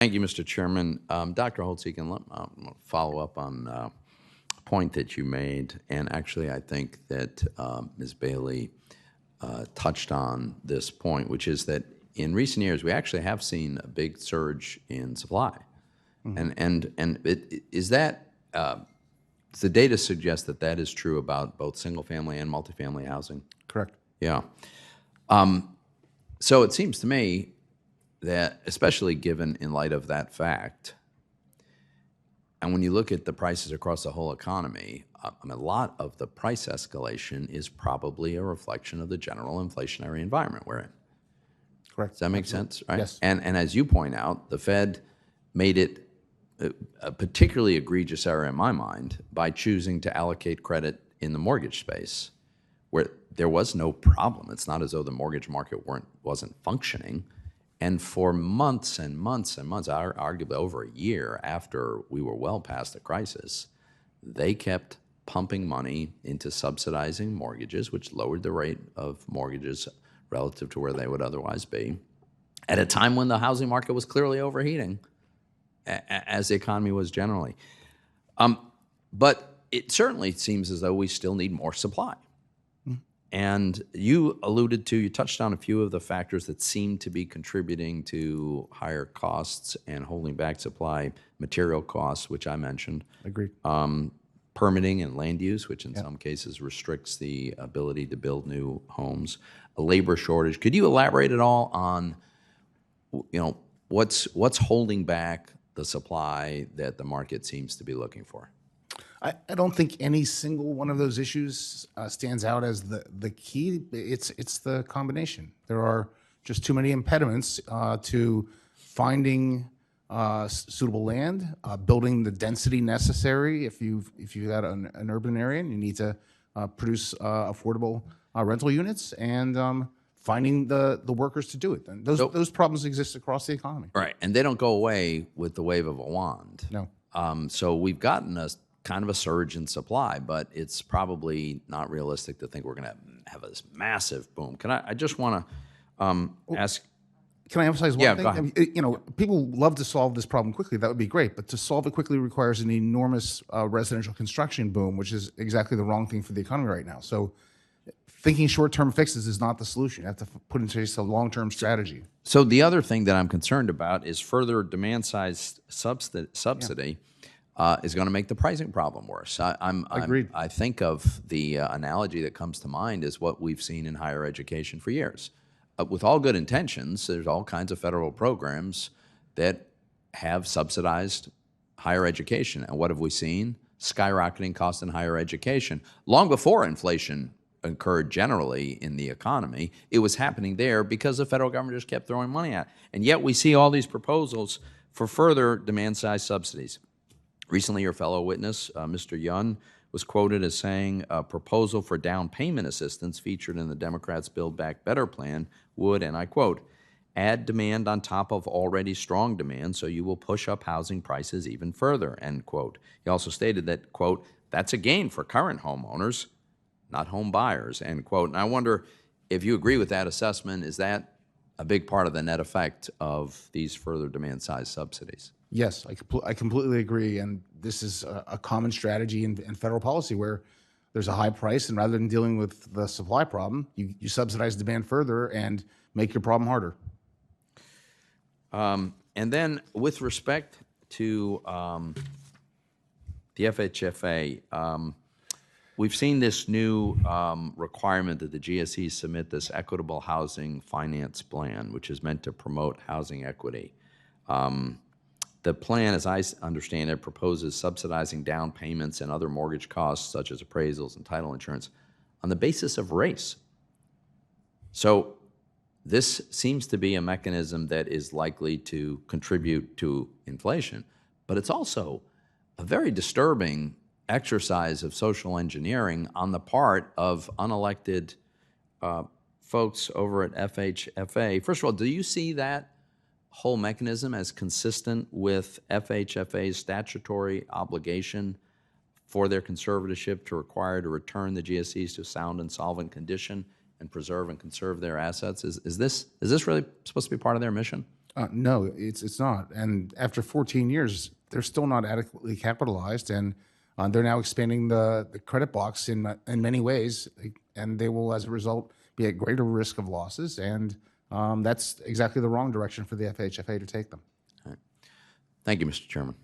Thank you, Mr. Chairman. Dr. Holtz-Eakin, follow up on a point that you made, and actually I think that Ms. Bailey touched on this point, which is that in recent years we actually have seen a big surge in supply, is that the data suggests that that is true about both single-family and multifamily housing? Correct. Yeah. So it seems to me that, especially given in light of that fact, and when you look at the prices across the whole economy, a lot of the price escalation is probably a reflection of the general inflationary environment we're in. Correct. Does that make sense? Right? Yes. And as you point out, the Fed made it a particularly egregious error in my mind by choosing to allocate credit in the mortgage space, where there was no problem. It's not as though the mortgage market wasn't functioning. And for months and months and months, arguably over a year after we were well past the crisis, they kept pumping money into subsidizing mortgages, which lowered the rate of mortgages relative to where they would otherwise be, at a time when the housing market was clearly overheating, as the economy was generally. But it certainly seems as though we still need more supply. And you touched on a few of the factors that seem to be contributing to higher costs and holding back supply, material costs, which I mentioned. Agreed. Permitting and land use, which in some cases restricts the ability to build new homes, a labor shortage. Could you elaborate at all on, what's holding back the supply that the market seems to be looking for? I don't think any single one of those issues stands out as the key. It's the combination. There are just too many impediments to finding suitable land, building the density necessary. If you've got an urban area and you need to produce affordable rental units, and finding the workers to do it. And those problems exist across the economy. Right, and they don't go away with the wave of a wand. No. So we've gotten a kind of a surge in supply, but it's probably not realistic to think we're going to have this massive boom. I just want to ask. Can I emphasize one thing? Go ahead. I mean, people love to solve this problem quickly. That would be great, but to solve it quickly requires an enormous residential construction boom, which is exactly the wrong thing for the economy right now. So, thinking short-term fixes is not the solution. You have to put in place a long-term strategy. So the other thing that I'm concerned about is further demand-side subsidy. Is going to make the pricing problem worse. Agreed. I think of the analogy that comes to mind is what we've seen in higher education for years. With all good intentions, there's all kinds of federal programs that have subsidized higher education. And what have we seen? Skyrocketing costs in higher education. Long before inflation occurred generally in the economy, it was happening there because the federal government just kept throwing money at it. And yet we see all these proposals for further demand-side subsidies. Recently, your fellow witness, Mr. Yun, was quoted as saying a proposal for down payment assistance featured in the Democrats' Build Back Better plan would, and I quote, add demand on top of already strong demand, so you will push up housing prices even further, end quote. He also stated that, quote, that's a gain for current homeowners, not home buyers, end quote. And I wonder if you agree with that assessment. Is that a big part of the net effect of these further demand-side subsidies? Yes, I completely agree, and this is a common strategy in federal policy where there's a high price, and rather than dealing with the supply problem, you subsidize demand further and make your problem harder. And then with respect to the FHFA, we've seen this new requirement that the GSEs submit this equitable housing finance plan, which is meant to promote housing equity. The plan, as I understand it, proposes subsidizing down payments and other mortgage costs, such as appraisals and title insurance, on the basis of race. So this seems to be a mechanism that is likely to contribute to inflation, but it's also a very disturbing exercise of social engineering on the part of unelected folks over at FHFA. First of all, do you see that whole mechanism as consistent with FHFA's statutory obligation for their conservatorship to require to return the GSEs to sound and solvent condition and preserve and conserve their assets? Is this really supposed to be part of their mission? No, it's not. And after 14 years, they're still not adequately capitalized, and they're now expanding the credit box in many ways, and they will, as a result, be at greater risk of losses. And that's exactly the wrong direction for the FHFA to take them. Thank you, Mr. Chairman.